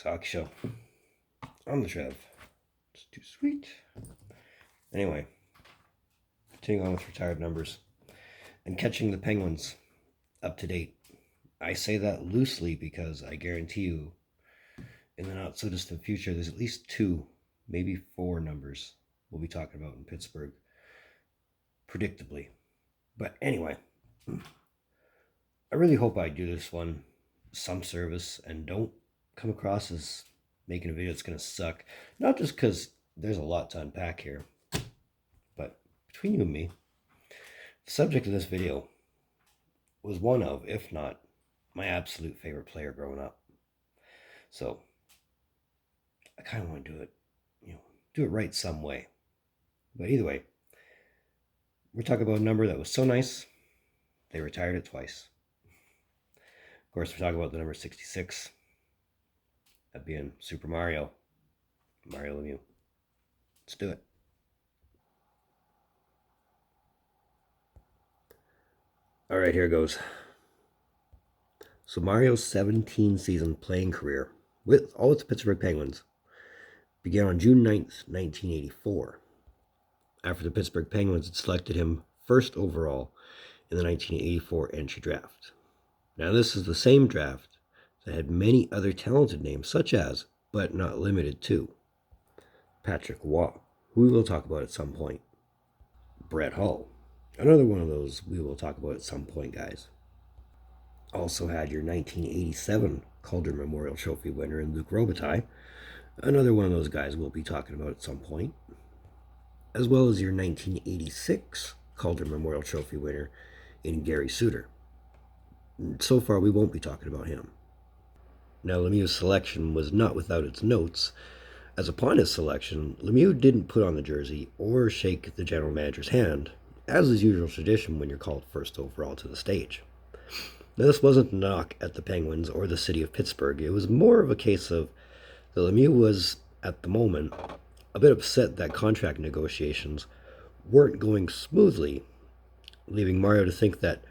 Sock show on the Trev. It's too sweet. Anyway, continuing on with retired numbers and catching the Penguins up to date. I say that loosely because I guarantee you in the not so distant future there's at least 2, maybe 4 numbers we'll be talking about in Pittsburgh predictably. But anyway, I really hope I do this one some service and don't come across as making a video that's going to suck. Not just because there's a lot to unpack here, but between you and me, the subject of this video was one of, if not, my absolute favorite player growing up. So I kind of want to do it, do it right some way. But either way, we're talking about a number that was so nice, they retired it twice. Of course, we're talking about the number 66. That being Super Mario Lemieux. Let's do it. All right, here goes. So Mario's 17-season playing career with the Pittsburgh Penguins began on June 9th, 1984, after the Pittsburgh Penguins had selected him first overall in the 1984 entry draft. Now, this is the same draft that had many other talented names, such as, but not limited to, Patrick Waugh, who we will talk about at some point. Brett Hull, another one of those we will talk about at some point, guys. Also had your 1987 Calder Memorial Trophy winner in Luc Robitaille, another one of those guys we'll be talking about at some point, as well as your 1986 Calder Memorial Trophy winner in Gary Suter. So far, we won't be talking about him. Now, Lemieux's selection was not without its notes, as upon his selection, Lemieux didn't put on the jersey or shake the general manager's hand, as is usual tradition when you're called first overall to the stage. Now, this wasn't a knock at the Penguins or the city of Pittsburgh. It was more of a case of that Lemieux was, at the moment, a bit upset that contract negotiations weren't going smoothly, leaving Mario to think that,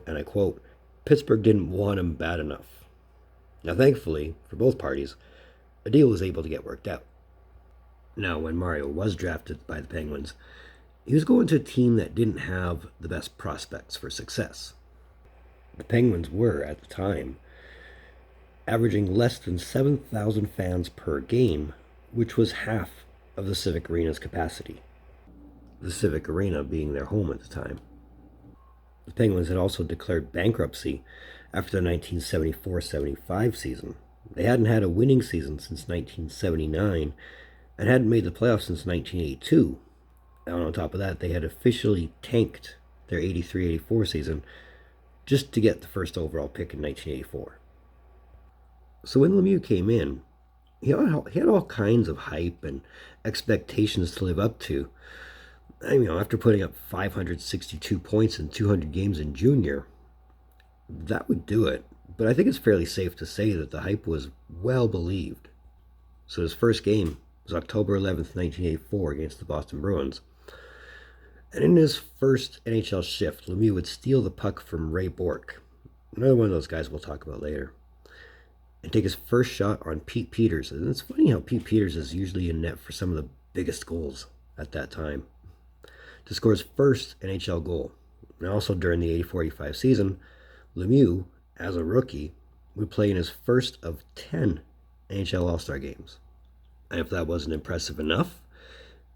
and I quote, Pittsburgh didn't want him bad enough. Now, thankfully, for both parties, a deal was able to get worked out. Now, when Mario was drafted by the Penguins, he was going to a team that didn't have the best prospects for success. The Penguins were, at the time, averaging less than 7,000 fans per game, which was half of the Civic Arena's capacity. The Civic Arena being their home at the time. The Penguins had also declared bankruptcy after the 1974-75 season. They hadn't had a winning season since 1979 and hadn't made the playoffs since 1982. And on top of that, they had officially tanked their 83-84 season just to get the first overall pick in 1984. So when Lemieux came in, he had all kinds of hype and expectations to live up to. After putting up 562 points in 200 games in junior, that would do it. But I think it's fairly safe to say that the hype was well believed. So his first game was October 11th, 1984 against the Boston Bruins. And in his first NHL shift, Lemieux would steal the puck from Ray Bourque, another one of those guys we'll talk about later, and take his first shot on Pete Peters. And it's funny how Pete Peters is usually in net for some of the biggest goals at that time, to score his first NHL goal. And also during the 84-85 season, Lemieux, as a rookie, would play in his first of 10 NHL All-Star games. And if that wasn't impressive enough,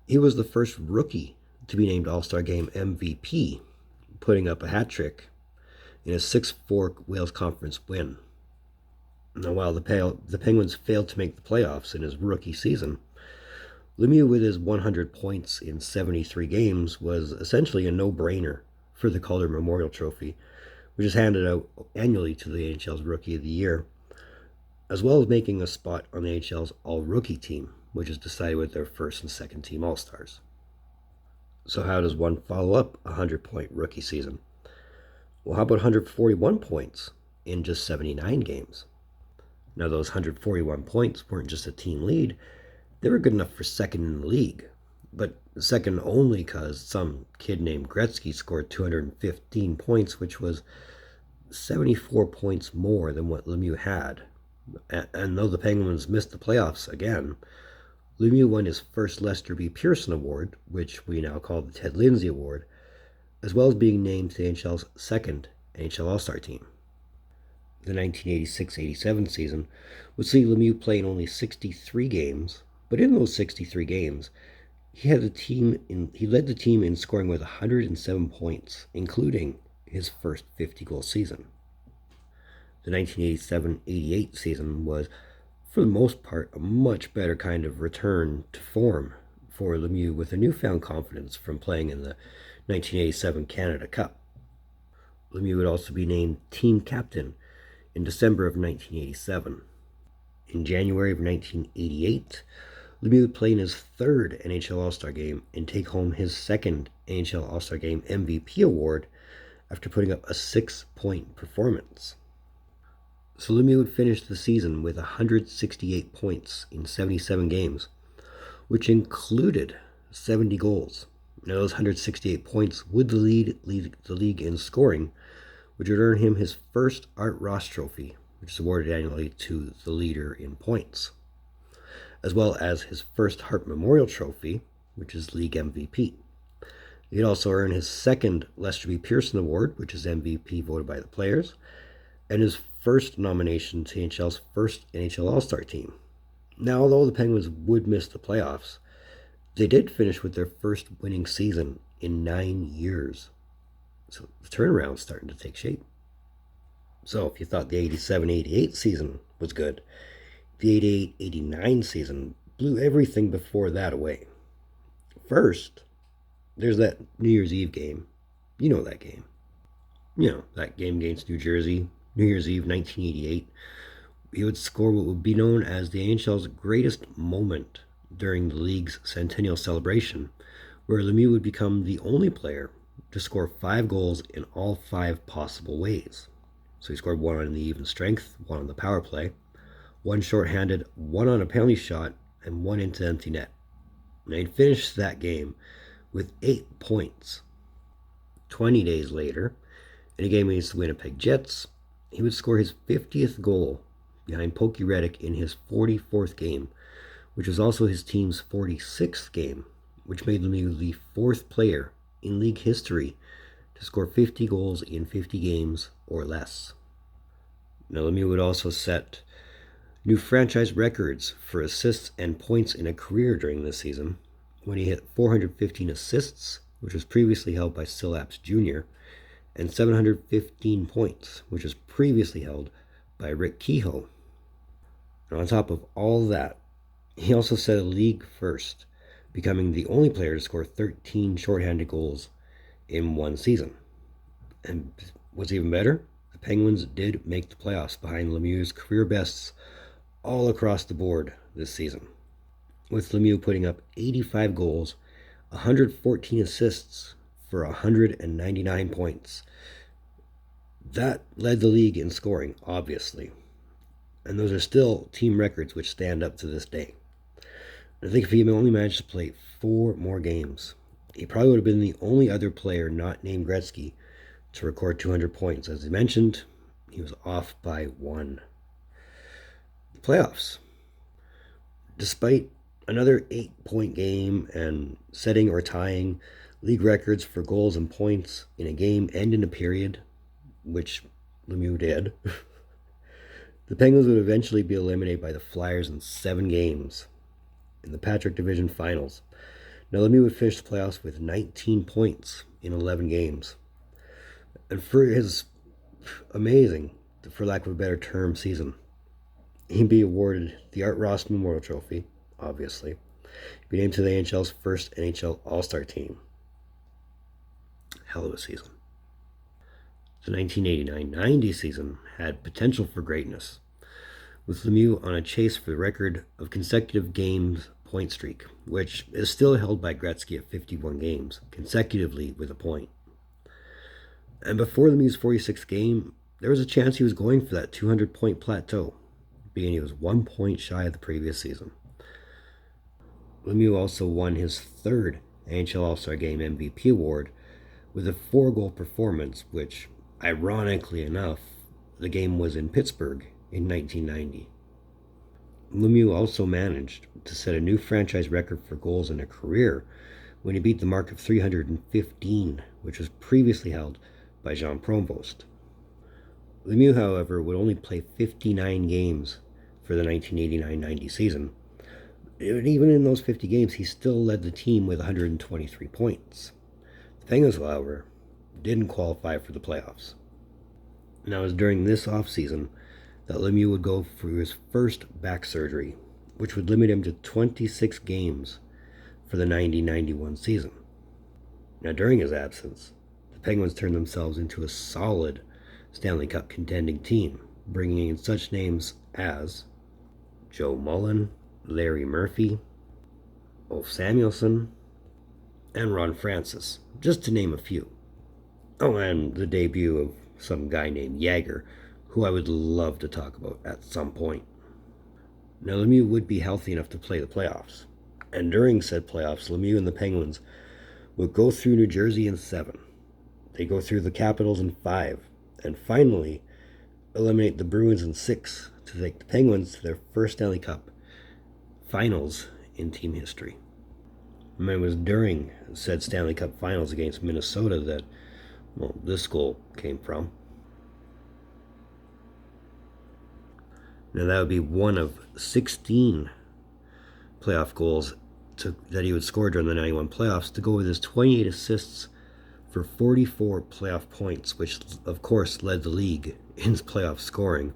he was the first rookie to be named All-Star Game MVP, putting up a hat trick in a 6-4 Wales Conference win. Now, while the Penguins failed to make the playoffs in his rookie season, Lemieux, with his 100 points in 73 games, was essentially a no-brainer for the Calder Memorial Trophy, which is handed out annually to the NHL's Rookie of the Year, as well as making a spot on the NHL's All-Rookie team, which is decided with their first and second team All-Stars. So how does one follow up a 100-point rookie season? Well, how about 141 points in just 79 games? Now, those 141 points weren't just a team lead. They were good enough for second in the league, but second only because some kid named Gretzky scored 215 points, which was 74 points more than what Lemieux had. And though the Penguins missed the playoffs again, Lemieux won his first Lester B. Pearson Award, which we now call the Ted Lindsay Award, as well as being named to the NHL's second NHL All-Star team. The 1986-87 season would see Lemieux play in only 63 games, but in those 63 games, he led the team in scoring with 107 points, including his first 50-goal season. The 1987-88 season was, for the most part, a much better kind of return to form for Lemieux, with a newfound confidence from playing in the 1987 Canada Cup. Lemieux would also be named team captain in December of 1987. In January of 1988, Lemieux would play in his third NHL All-Star game and take home his second NHL All-Star Game MVP award after putting up a 6-point performance. So Lemieux would finish the season with 168 points in 77 games, which included 70 goals. Now, those 168 points would lead the league in scoring, which would earn him his first Art Ross Trophy, which is awarded annually to the leader in points, as well as his first Hart Memorial Trophy, which is league MVP. He'd also earn his second Lester B. Pearson Award, which is MVP voted by the players, and his first nomination to NHL's first NHL All-Star team. Now, although the Penguins would miss the playoffs, they did finish with their first winning season in 9 years. So the turnaround's starting to take shape. So if you thought the 87-88 season was good, the 88-89 season blew everything before that away. First, there's that New Year's Eve game. You know that game. You know, that game against New Jersey, New Year's Eve 1988. He would score what would be known as the NHL's greatest moment during the league's centennial celebration, where Lemieux would become the only player to score 5 goals in all 5 possible ways. So he scored 1 on the even strength, 1 on the power play, 1 shorthanded, 1 on a penalty shot, and 1 into empty net. And he finished that game with 8 points. 20 days later, in a game against the Winnipeg Jets, he would score his 50th goal behind Pokey Reddick in his 44th game, which was also his team's 46th game, which made Lemieux the 4th player in league history to score 50 goals in 50 games or less. Now, Lemieux would also set new franchise records for assists and points in a career during this season, when he hit 415 assists, which was previously held by Sillaps Jr., and 715 points, which was previously held by Rick Kehoe. And on top of all that, he also set a league first, becoming the only player to score 13 shorthanded goals in one season. And what's even better, the Penguins did make the playoffs behind Lemieux's career bests all across the board this season, with Lemieux putting up 85 goals, 114 assists for 199 points. That led the league in scoring, obviously. And those are still team records which stand up to this day. I think if he only managed to play 4 more games, he probably would have been the only other player not named Gretzky to record 200 points. As I mentioned, he was off by 1. The playoffs. Despite another 8-point game and setting or tying league records for goals and points in a game and in a period, which Lemieux did, the Penguins would eventually be eliminated by the Flyers in 7 games in the Patrick Division Finals. Now, Lemieux would finish the playoffs with 19 points in 11 games. And for his amazing, for lack of a better term, season, he'd be awarded the Art Ross Memorial Trophy, obviously. He'd be named to the NHL's first NHL All-Star team. Hell of a season. The 1989-90 season had potential for greatness, with Lemieux on a chase for the record of consecutive games point streak, which is still held by Gretzky at 51 games, consecutively with a point. And before Lemieux's 46th game, there was a chance he was going for that 200-point plateau, being he was 1 point shy of the previous season. Lemieux also won his 3rd NHL All-Star Game MVP award with a 4-goal performance, which, ironically enough, the game was in Pittsburgh in 1990. Lemieux also managed to set a new franchise record for goals in a career when he beat the mark of 315, which was previously held by Jean Provost. Lemieux, however, would only play 59 games for the 1989-90 season. And even in those 50 games, he still led the team with 123 points. The Penguins, however, didn't qualify for the playoffs. Now, it was during this offseason that Lemieux would go through his first back surgery, which would limit him to 26 games for the 90-91 season. Now, during his absence, the Penguins turned themselves into a solid Stanley Cup contending team, bringing in such names as Joe Mullen, Larry Murphy, Ulf Samuelsson, and Ron Francis, just to name a few. Oh, and the debut of some guy named Jagger, who I would love to talk about at some point. Now, Lemieux would be healthy enough to play the playoffs, and during said playoffs, Lemieux and the Penguins would go through New Jersey in 7. They go through the Capitals in 5, and finally eliminate the Bruins in 6 to take the Penguins to their first Stanley Cup finals in team history. And it was during said Stanley Cup finals against Minnesota that, well, this goal came from. Now, that would be one of 16 playoff goals that he would score during the 91 playoffs to go with his 28 assists for 44 playoff points, which, of course, led the league in playoff scoring.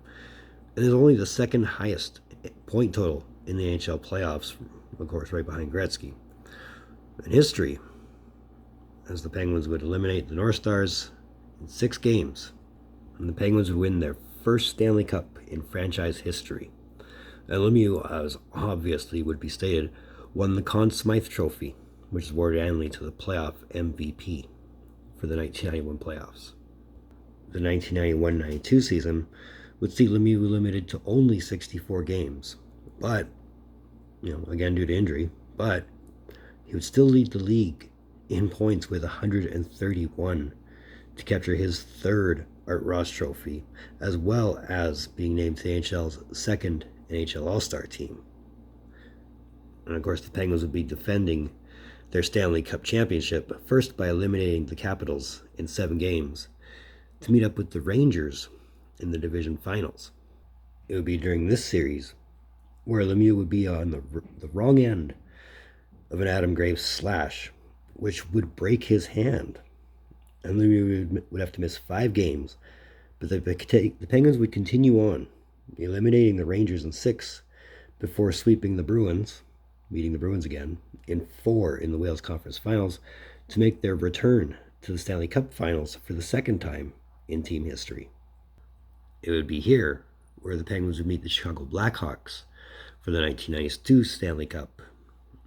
And is only the second highest point total in the NHL playoffs, of course, right behind Gretzky. In history, as the Penguins would eliminate the North Stars in 6 games, and the Penguins would win their first Stanley Cup in franchise history. And Lemieux, as obviously would be stated, won the Conn Smythe Trophy, which is awarded annually to the playoff MVP for the 1991 playoffs. The 1991-92 season would see Lemieux limited to only 64 games, but, again due to injury, but he would still lead the league in points with 131 to capture his third Art Ross Trophy, as well as being named to the NHL's second NHL All-Star team. And of course, the Penguins would be defending their Stanley Cup championship, first by eliminating the Capitals in 7 games, to meet up with the Rangers in the division finals. It would be during this series where Lemieux would be on the wrong end of an Adam Graves slash, which would break his hand. And Lemieux would have to miss 5 games, but the Penguins would continue on, eliminating the Rangers in 6 before sweeping the Bruins, meeting the Bruins again, in 4 in the Wales Conference Finals to make their return to the Stanley Cup Finals for the second time in team history. It would be here where the Penguins would meet the Chicago Blackhawks for the 1992 Stanley Cup.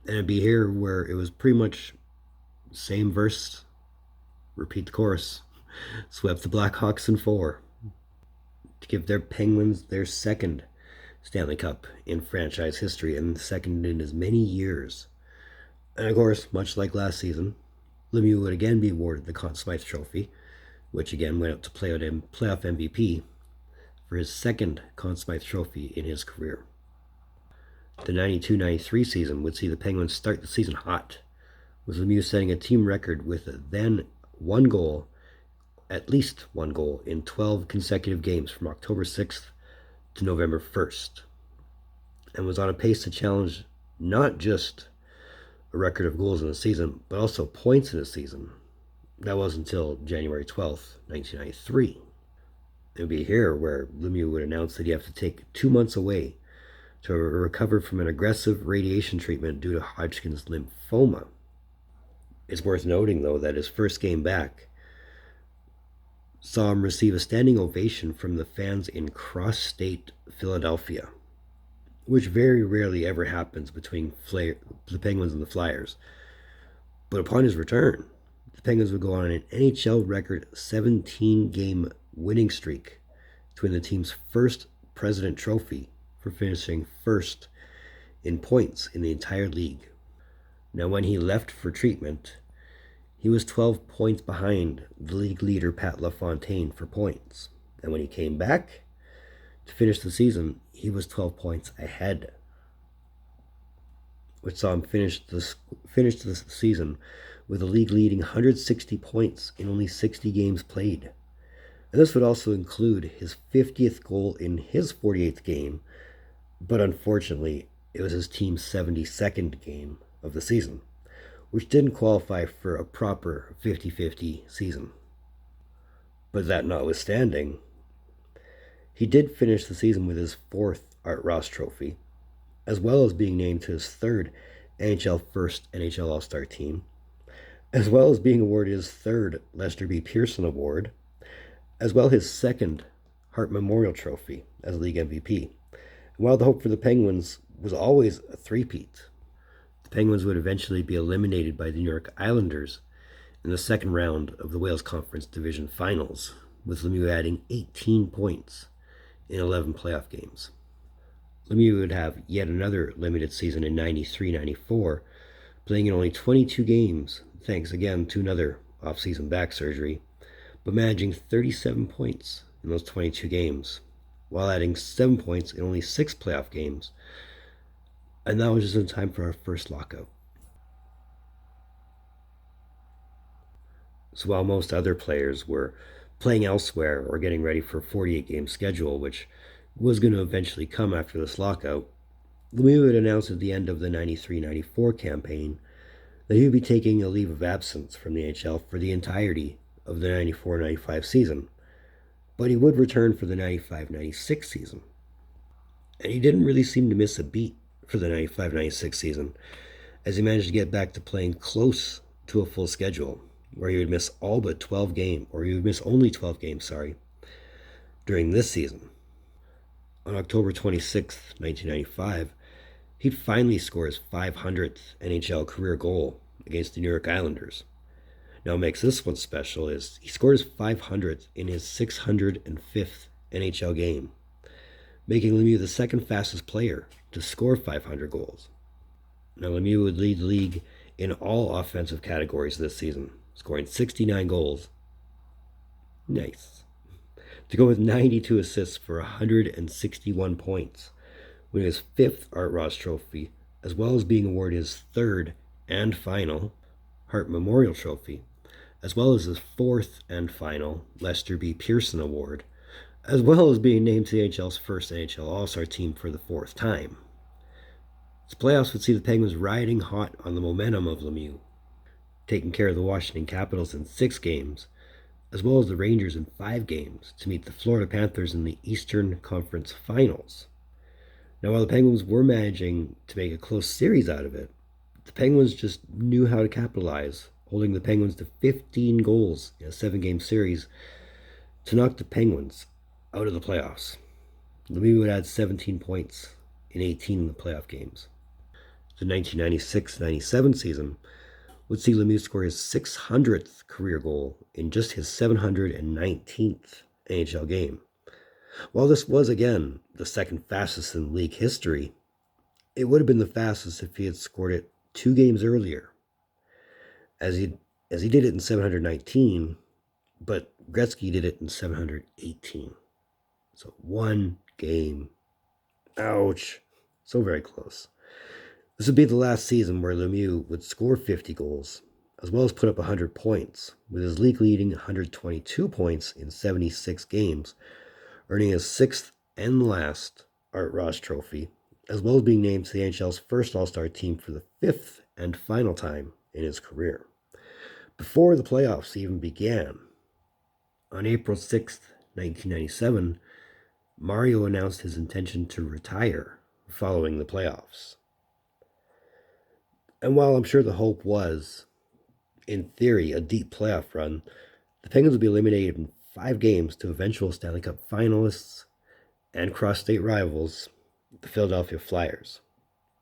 And it'd be here where it was pretty much same verse, repeat the chorus, swept the Blackhawks in 4 to give their Penguins their second Stanley Cup in franchise history, and the second in as many years. And of course, much like last season, Lemieux would again be awarded the Conn Smythe Trophy, which again went up to playoff MVP for his second Conn Smythe Trophy in his career. The 92-93 season would see the Penguins start the season hot, with Lemieux setting a team record with then at least one goal in 12 consecutive games from October 6th to November 1st, and was on a pace to challenge not just a record of goals in a season, but also points in a season. That was until January 12th, 1993. It would be here where Lemieux would announce that he'd have to take 2 months away to recover from an aggressive radiation treatment due to Hodgkin's lymphoma. It's worth noting, though, that his first game back saw him receive a standing ovation from the fans in cross-state Philadelphia, which very rarely ever happens between the Penguins and the Flyers. But upon his return, the Penguins would go on an NHL record 17-game winning streak to win the team's first President Trophy for finishing first in points in the entire league. Now, when he left for treatment, he was 12 points behind the league leader Pat LaFontaine for points. And when he came back to finish the season, he was 12 points ahead which saw him finish the season with a league-leading 160 points in only 60 games played. And this would also include his 50th goal in his 48th game, but unfortunately, it was his team's 72nd game of the season, which didn't qualify for a proper 50-50 season. But that notwithstanding, he did finish the season with his 4th Art Ross trophy, as well as being named to his 3rd NHL First NHL All-Star team, as well as being awarded his 3rd Lester B. Pearson Award, as well as his 2nd Hart Memorial Trophy as league MVP. And while the hope for the Penguins was always a three-peat, the Penguins would eventually be eliminated by the New York Islanders in the second round of the Wales Conference Division Finals, with Lemieux adding 18 points in 11 playoff games. Lemieux would have yet another limited season in 93-94, playing in only 22 games, thanks again to another off-season back surgery, but managing 37 points in those 22 games, while adding 7 points in only 6 playoff games. And that was just in time for our first lockout. So while most other players were playing elsewhere or getting ready for a 48-game schedule, which was going to eventually come after this lockout, Lemieux had announced at the end of the 93-94 campaign that he would be taking a leave of absence from the NHL for the entirety of the 94-95 season, but he would return for the 95-96 season. And he didn't really seem to miss a beat for the 95-96 season, as he managed to get back to playing close to a full schedule, where he would miss all but 12 games, or he would miss only 12 games, during this season. On October 26, 1995, he'd finally score his 500th NHL career goal against the New York Islanders. Now, what makes this one special is he scored his 500th in his 605th NHL game, making Lemieux the second fastest player to score 500 goals. Now, Lemieux would lead the league in all offensive categories this season, scoring 69 goals. Nice. To go with 92 assists for 161 points, winning his 5th Art Ross Trophy, as well as being awarded his 3rd and final Hart Memorial Trophy, as well as his 4th and final Lester B. Pearson Award, as well as being named to the NHL's first NHL All-Star team for the 4th time. This playoffs would see the Penguins riding hot on the momentum of Lemieux, taking care of the Washington Capitals in 6 games, as well as the Rangers in 5 games to meet the Florida Panthers in the Eastern Conference Finals. Now, while the Penguins were managing to make a close series out of it, the Penguins just knew how to capitalize, holding the Penguins to 15 goals in a 7-game series to knock the Penguins out of the playoffs. Lemieux would add 17 points in 18 of the playoff games. The 1996-97 season would see Lemieux score his 600th career goal in just his 719th NHL game. While this was, again, the second fastest in league history, it would have been the fastest if he had scored it 2 games earlier, as he did it in 719, but Gretzky did it in 718. So 1 game. Ouch. So very close. This would be the last season where Lemieux would score 50 goals, as well as put up 100 points, with his league-leading 122 points in 76 games, earning his 6th and last Art Ross Trophy, as well as being named to the NHL's first All-Star team for the 5th and final time in his career. Before the playoffs even began, on April 6th, 1997, Mario announced his intention to retire following the playoffs. And while I'm sure the hope was, in theory, a deep playoff run, the Penguins would be eliminated in 5 games to eventual Stanley Cup finalists and cross-state rivals, the Philadelphia Flyers.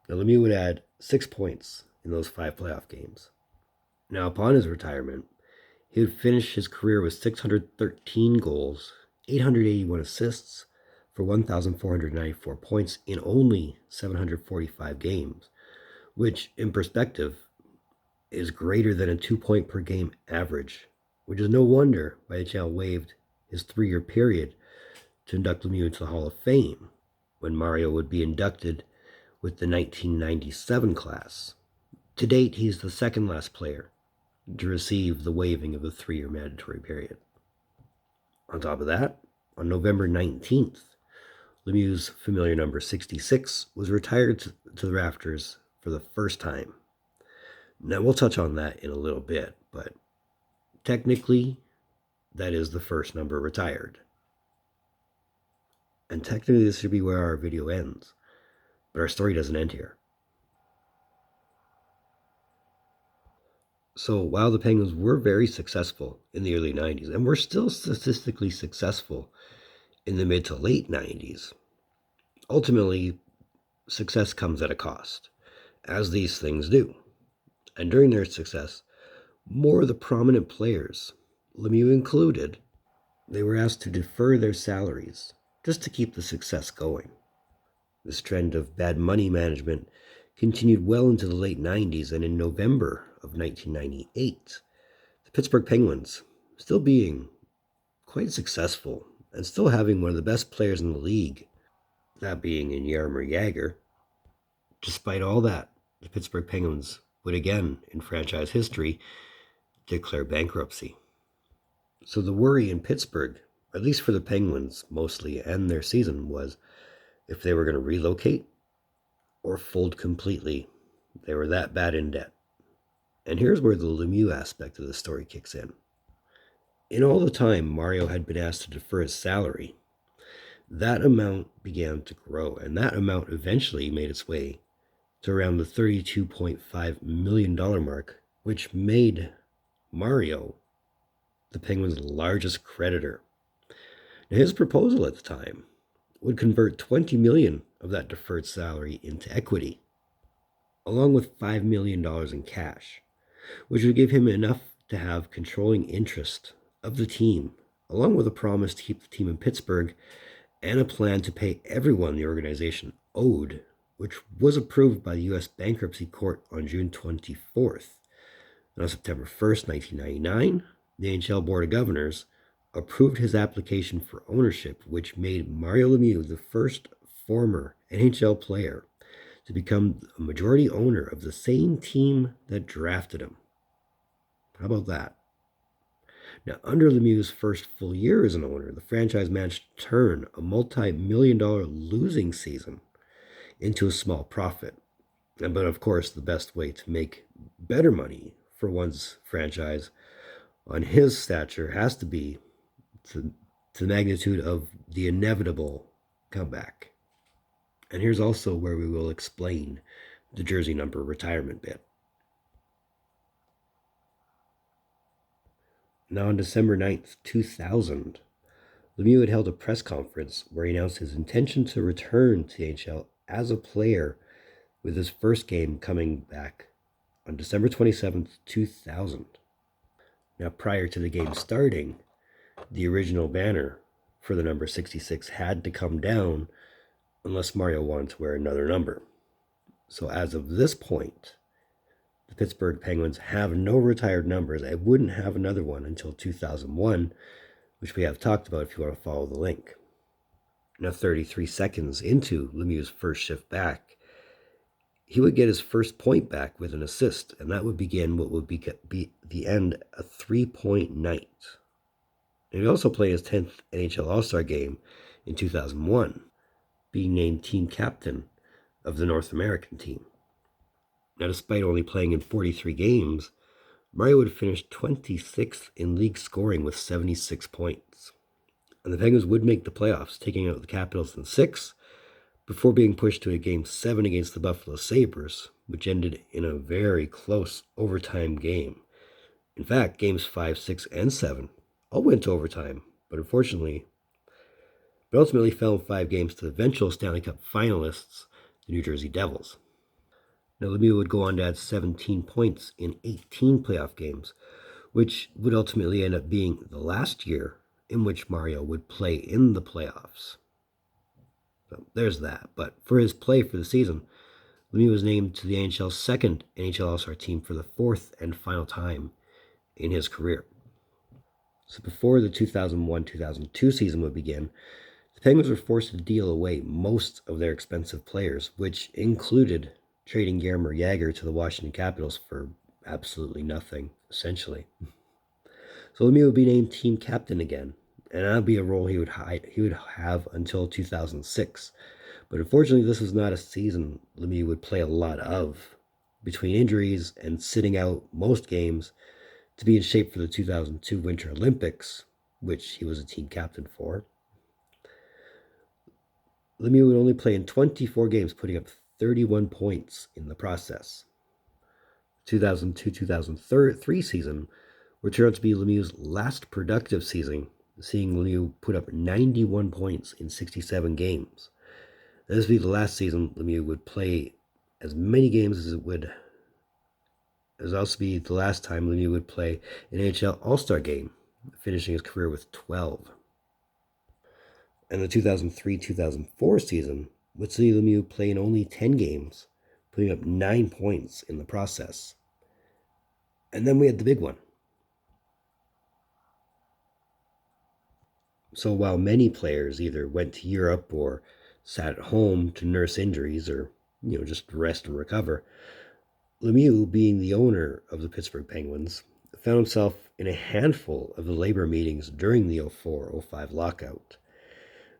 Now, Lemieux would add 6 points in those 5 playoff games. Now, upon his retirement, he would finish his career with 613 goals, 881 assists for 1,494 points in only 745 games, which, in perspective, is greater than a 2-point per game average, which is no wonder why the NHL waived his 3-year period to induct Lemieux into the Hall of Fame, when Mario would be inducted with the 1997 class. To date, he's the second last player to receive the waiving of the 3-year mandatory period. On top of that, on November 19th, Lemieux's familiar number 66 was retired to the rafters for the first time. Now, we'll touch on that in a little bit, but technically, that is the first number retired. And technically, this should be where our video ends, but our story doesn't end here. So while the Penguins were very successful in the early 90s, and were still statistically successful in the mid to late 90s, ultimately, success comes at a cost, as these things do. And during their success, more of the prominent players, Lemieux included, they were asked to defer their salaries just to keep the success going. This trend of bad money management continued well into the late 90s, and in November of 1998, the Pittsburgh Penguins, still being quite successful and still having one of the best players in the league, that being in Jaromir Jagr, despite all that, the Pittsburgh Penguins would again, in franchise history, declare bankruptcy. So the worry in Pittsburgh, at least for the Penguins mostly, and their season, was if they were going to relocate or fold completely. They were that bad in debt. And here's where the Lemieux aspect of the story kicks in. In all the time Mario had been asked to defer his salary, that amount began to grow, and that amount eventually made its way to around the $32.5 million mark, which made Mario the Penguins' largest creditor. Now, his proposal at the time would convert $20 million of that deferred salary into equity, along with $5 million in cash, which would give him enough to have controlling interest of the team, along with a promise to keep the team in Pittsburgh and a plan to pay everyone the organization owed, which was approved by the U.S. Bankruptcy Court on June 24th. And on September 1st, 1999, the NHL Board of Governors approved his application for ownership, which made Mario Lemieux the first former NHL player to become a majority owner of the same team that drafted him. How about that? Now, under Lemieux's first full year as an owner, the franchise managed to turn a multi-million-dollar losing season into a small profit. But of course, the best way to make better money for one's franchise on his stature has to be to the magnitude of the inevitable comeback. And here's also where we will explain the jersey number retirement bit. Now, on December 9th, 2000, Lemieux had held a press conference where he announced his intention to return to the NHL as a player, with his first game coming back on December 27th, 2000. Now, prior to the game starting, the original banner for the number 66 had to come down unless Mario wanted to wear another number. So as of this point, the Pittsburgh Penguins have no retired numbers. I wouldn't have another one until 2001, which we have talked about if you want to follow the link. Now, 33 seconds into Lemieux's first shift back, he would get his first point back with an assist, and that would begin what would be the end a 3-point night. And he also played his 10th NHL All-Star game in 2001, being named team captain of the North American team. Now, despite only playing in 43 games, Mario would finish 26th in league scoring with 76 points. And the Penguins would make the playoffs, taking out the Capitals in 6, before being pushed to a Game 7 against the Buffalo Sabres, which ended in a very close overtime game. In fact, Games 5, 6, and 7 all went to overtime, but ultimately fell in 5 games to the eventual Stanley Cup finalists, the New Jersey Devils. Now, Lemieux would go on to add 17 points in 18 playoff games, which would ultimately end up being the last year in which Mario would play in the playoffs. So there's that. But for his play for the season, Lemieux was named to the NHL's second NHL All-Star team for the 4th and final time in his career. So before the 2001-2002 season would begin, The Penguins were forced to deal away most of their expensive players, which included trading Jaromir Jagr to the Washington Capitals for absolutely nothing, essentially. So Lemieux would be named team captain again, and that would be a role he would have until 2006. But unfortunately, this was not a season Lemieux would play a lot of. Between injuries and sitting out most games to be in shape for the 2002 Winter Olympics, which he was a team captain for, Lemieux would only play in 24 games, putting up 31 points in the process. 2002-2003 season would turn out to be Lemieux's last productive season, seeing Lemieux put up 91 points in 67 games. This would be the last season Lemieux would play as many games as it would also be the last time Lemieux would play an NHL All-Star game, finishing his career with 12. And the 2003-2004 season would see Lemieux play in only 10 games, putting up 9 points in the process. And then we had the big one. So while many players either went to Europe or sat at home to nurse injuries or, just rest and recover, Lemieux, being the owner of the Pittsburgh Penguins, found himself in a handful of the labor meetings during the 04-05 lockout.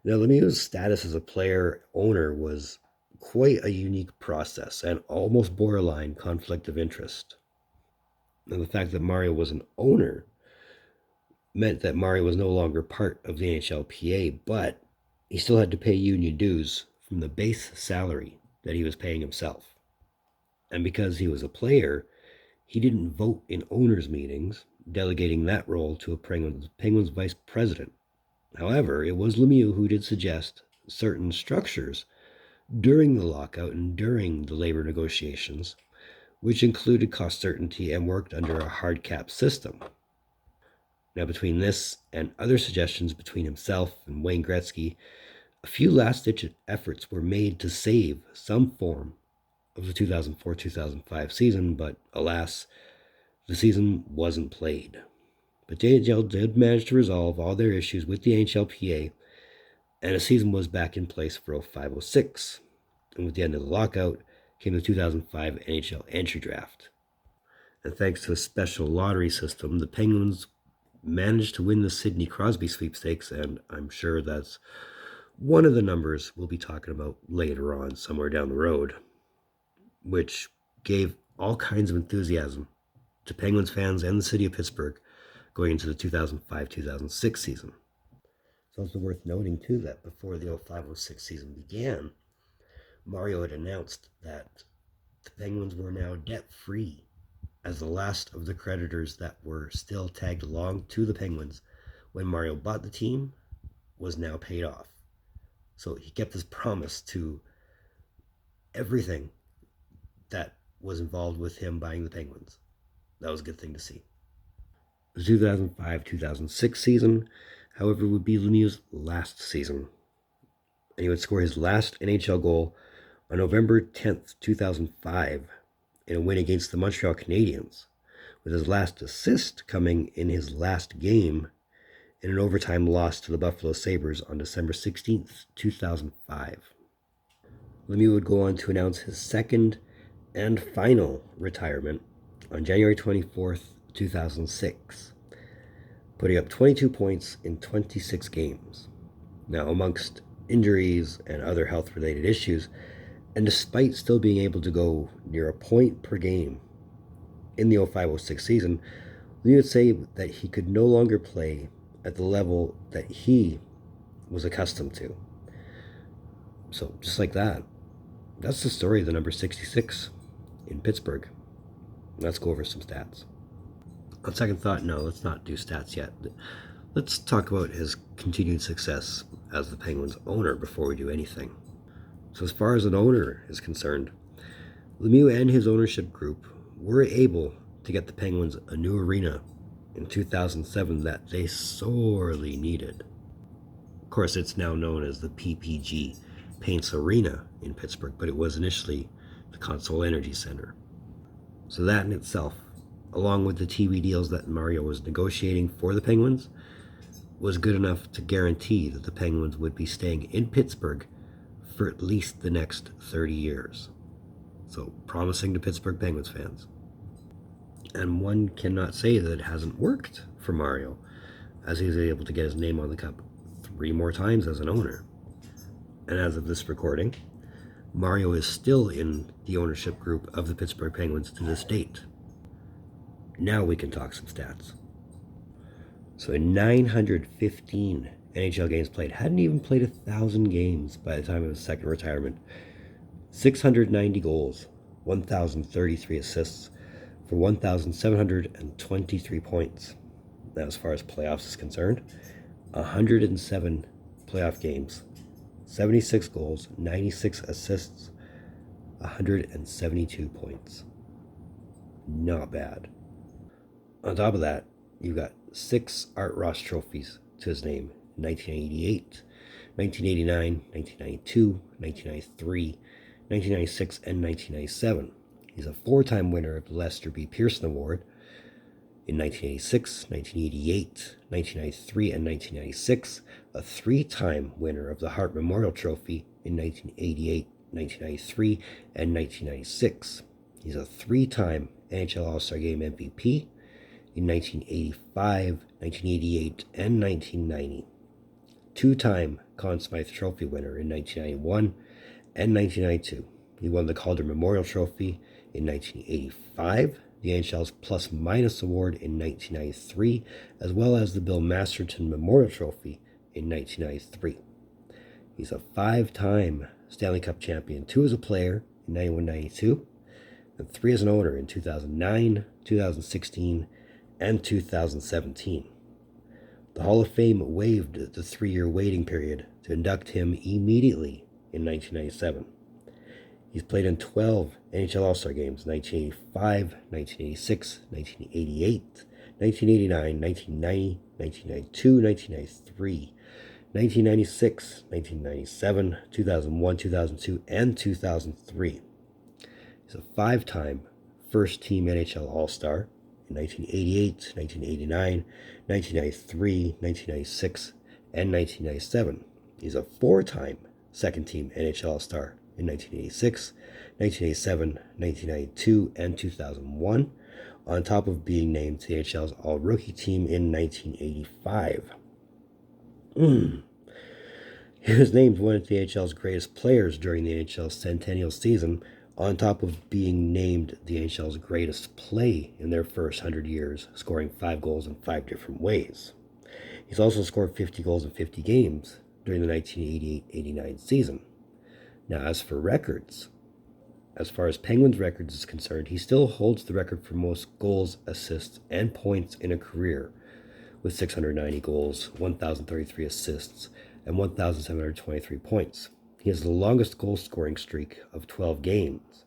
Now, Lemieux's status as a player-owner was quite a unique process and almost borderline conflict of interest. And the fact that Mario was an owner meant that Mario was no longer part of the NHLPA, but he still had to pay union dues from the base salary that he was paying himself. And because he was a player, he didn't vote in owners' meetings, delegating that role to a Penguins vice president. However, it was Lemieux who did suggest certain structures during the lockout and during the labor negotiations, which included cost certainty and worked under a hard cap system. Now, between this and other suggestions between himself and Wayne Gretzky, a few last-ditch efforts were made to save some form of the 2004-2005 season, but alas, the season wasn't played. But the NHL did manage to resolve all their issues with the NHLPA, and a season was back in place for 05-06. And with the end of the lockout came the 2005 NHL entry draft. And thanks to a special lottery system, the Penguins managed to win the Sidney Crosby sweepstakes, and I'm sure that's one of the numbers we'll be talking about later on, somewhere down the road, which gave all kinds of enthusiasm to Penguins fans and the city of Pittsburgh going into the 2005-2006 season. It's also worth noting, too, that before the 05-06 season began, Mario had announced that the Penguins were now debt-free, as the last of the creditors that were still tagged along to the Penguins when Mario bought the team was now paid off. So he kept his promise to everything that was involved with him buying the Penguins. That was a good thing to see. The 2005-2006 season, however, would be Lemieux's last season. And he would score his last NHL goal on November 10th, 2005, in a win against the Montreal Canadiens, with his last assist coming in his last game in an overtime loss to the Buffalo Sabres on December 16th, 2005. Lemieux would go on to announce his second and final retirement on January 24th, 2006, putting up 22 points in 26 games. Now, amongst injuries and other health-related issues, and despite still being able to go near a point per game in the 05-06 season, Lemieux would say that he could no longer play at the level that he was accustomed to. So, just like that, that's the story of the number 66 in Pittsburgh. Let's go over some stats. On second thought, no, let's not do stats yet. Let's talk about his continued success as the Penguins owner before we do anything. So as far as an owner is concerned, Lemieux and his ownership group were able to get the Penguins a new arena in 2007 that they sorely needed. Of course, it's now known as the PPG Paints Arena in Pittsburgh, but it was initially the Consol Energy Center. So that in itself, along with the TV deals that Mario was negotiating for the Penguins, was good enough to guarantee that the Penguins would be staying in Pittsburgh for at least the next 30 years. So, promising to Pittsburgh Penguins fans. And one cannot say that it hasn't worked for Mario, as he was able to get his name on the cup 3 more times as an owner. And as of this recording, Mario is still in the ownership group of the Pittsburgh Penguins to this date. Now we can talk some stats. So in 915 NHL games played, hadn't even played 1,000 games by the time of his second retirement. 690 goals, 1,033 assists for 1,723 points. Now, as far as playoffs is concerned, 107 playoff games, 76 goals, 96 assists, 172 points. Not bad. On top of that, you've got 6 Art Ross trophies to his name: 1988, 1989, 1992, 1993, 1996, and 1997. He's a 4-time winner of the Lester B. Pearson Award in 1986, 1988, 1993, and 1996, a 3-time winner of the Hart Memorial Trophy in 1988, 1993, and 1996. He's a 3-time NHL All-Star Game MVP in 1985, 1988, and 1990. 2-time Conn Smythe Trophy winner in 1991 and 1992. He won the Calder Memorial Trophy in 1985, the NHL's Plus Minus Award in 1993, as well as the Bill Masterton Memorial Trophy in 1993. He's a 5-time Stanley Cup champion, 2 as a player in 91-92, and 3 as an owner in 2009, 2016, and 2017. The Hall of Fame waived the 3-year waiting period to induct him immediately in 1997. He's played in 12 NHL All-Star Games: 1985, 1986, 1988, 1989, 1990, 1992, 1993, 1996, 1997, 2001, 2002, and 2003. He's a 5-time first-team NHL All-Star in 1988, 1989, 1993, 1996, and 1997. He's a 4-time second-team NHL All-Star in 1986, 1987, 1992, and 2001, on top of being named to the NHL's All-Rookie team in 1985. He was named one of the NHL's greatest players during the NHL's centennial season, on top of being named the NHL's greatest play in their first 100 years, scoring 5 goals in 5 different ways. He's also scored 50 goals in 50 games during the 1988-89 season. Now, as for records, as far as Penguins records is concerned, he still holds the record for most goals, assists, and points in a career, with 690 goals, 1,033 assists, and 1,723 points. He has the longest goal-scoring streak of 12 games,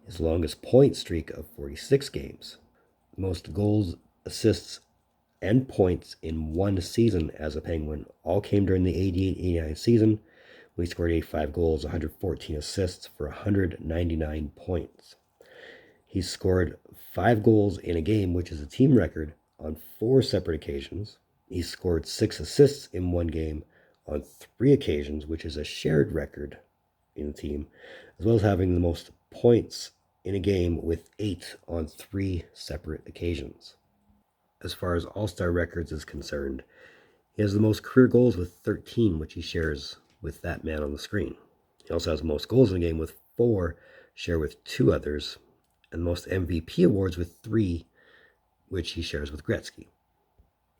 his longest point streak of 46 games, most goals, assists, and points in one season as a Penguin all came during the 88-89 season, when he scored 85 goals, 114 assists for 199 points. He scored 5 goals in a game, which is a team record, on 4 separate occasions. He scored 6 assists in one game on 3 occasions, which is a shared record in the team, as well as having the most points in a game with 8 on 3 separate occasions. As far as All-Star records is concerned, he has the most career goals with 13, which he shares with that man on the screen. He also has the most goals in a game with 4, shared with 2 others, and the most MVP awards with 3, which he shares with Gretzky.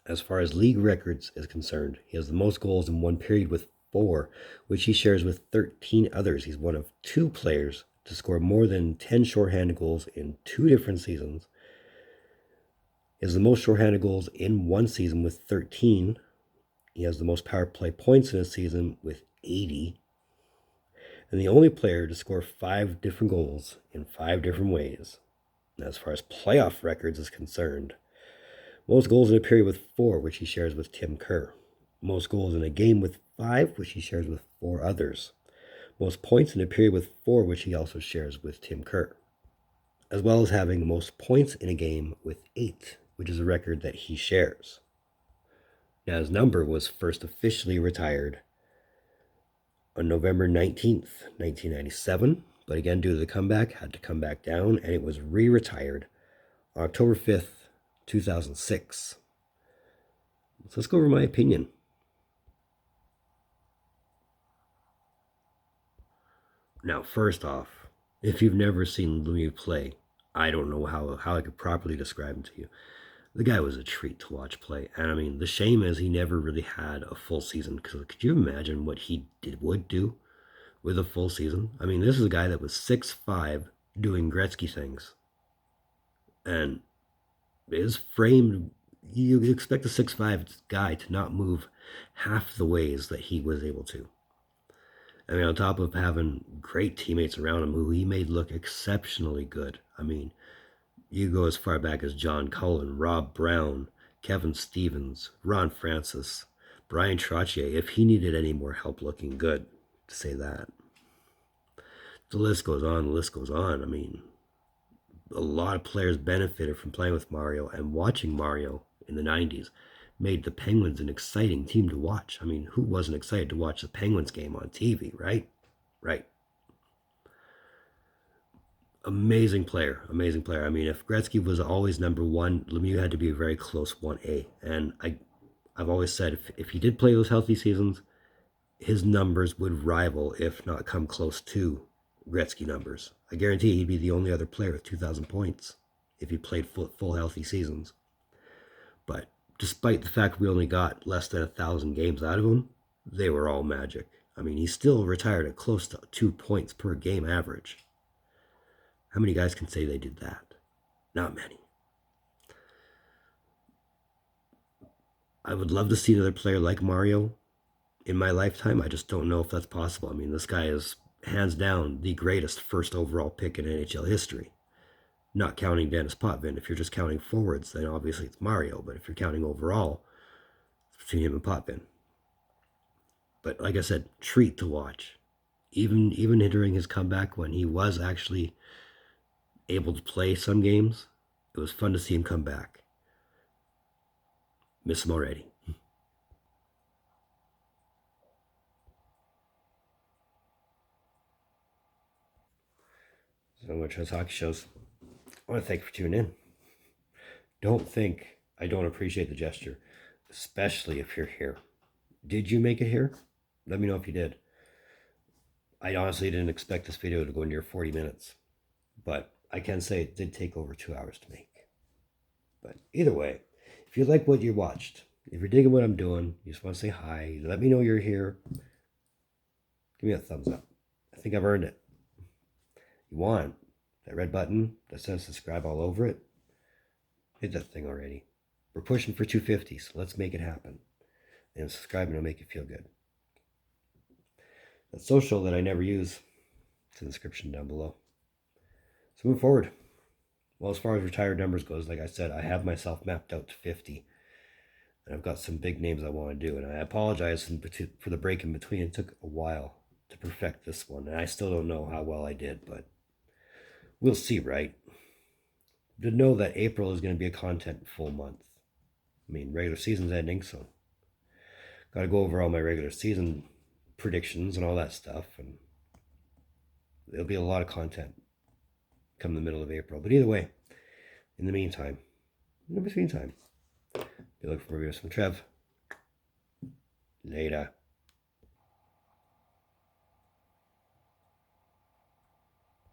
As far as league records is concerned, he has the most goals in one period with 4, which he shares with 13 others. He's one of 2 players to score more than 10 shorthanded goals in 2 different seasons. He has the most shorthanded goals in one season with 13. He has the most power play points in a season with 80. And the only player to score 5 different goals in 5 different ways. And as far as playoff records is concerned, most goals in a period with 4, which he shares with Tim Kerr. Most goals in a game with 5, which he shares with 4 others. Most points in a period with 4, which he also shares with Tim Kerr. As well as having the most points in a game with 8, which is a record that he shares. Now, his number was first officially retired on November 19th, 1997, but again, due to the comeback, had to come back down, and it was re-retired on October 5th, 2006. So let's go over my opinion. Now, first off, if you've never seen Lemieux play, I don't know how I could properly describe him to you. The guy was a treat to watch play. And I mean, the shame is he never really had a full season. Because could you imagine what he would do with a full season? I mean, this is a guy that was 6'5", doing Gretzky things. And his frame, you expect a 6'5" guy to not move half the ways that he was able to. I mean, on top of having great teammates around him who he made look exceptionally good. I mean, you go as far back as John Cullen, Rob Brown, Kevin Stevens, Ron Francis, Brian Trottier, if he needed any more help looking good, to say that. The list goes on, the list goes on. I mean, a lot of players benefited from playing with Mario, and watching Mario in the 90s made the Penguins an exciting team to watch. I mean, who wasn't excited to watch the Penguins game on TV, right? Right. Amazing player, amazing player. I mean, if Gretzky was always number one, Lemieux had to be a very close 1A. And I've always said if he did play those healthy seasons, his numbers would rival, if not come close to, Gretzky numbers. I guarantee he'd be the only other player with 2,000 points if he played full healthy seasons. But despite the fact we only got less than 1,000 games out of him, they were all magic. I mean, he still retired at close to 2 points per game average. How many guys can say they did that? Not many. I would love to see another player like Mario in my lifetime. I just don't know if that's possible. I mean, this guy is hands down the greatest first overall pick in NHL history. Not counting Dennis Potvin. If you're just counting forwards, then obviously it's Mario. But if you're counting overall, it's between him and Potvin. But like I said, treat to watch. Even during his comeback when he was actually able to play some games, it was fun to see him come back. Miss him already. So much Trevs hockey shows. I want to thank you for tuning in. Don't think I don't appreciate the gesture, especially if you're here. Did you make it here? Let me know if you did. I honestly didn't expect this video to go near 40 minutes, but I can say it did take over 2 hours to make. But either way, if you like what you watched, if you're digging what I'm doing, you just want to say hi, let me know you're here, give me a thumbs up. I think I've earned it. You want that red button that says subscribe all over it? Hit that thing already. We're pushing for 250, so let's make it happen. And subscribing will make you feel good. That social that I never use, it's in the description down below. So move forward. Well, as far as retired numbers goes, like I said, I have myself mapped out to 50. And I've got some big names I want to do. And I apologize for the break in between. It took a while to perfect this one. And I still don't know how well I did, but we'll see, right? To know that April is going to be a content-full month. I mean, regular season's ending, so got to go over all my regular season predictions and all that stuff. And there'll be a lot of content come the middle of April. But either way, in the meantime, be looking for reviews from Trev. Later.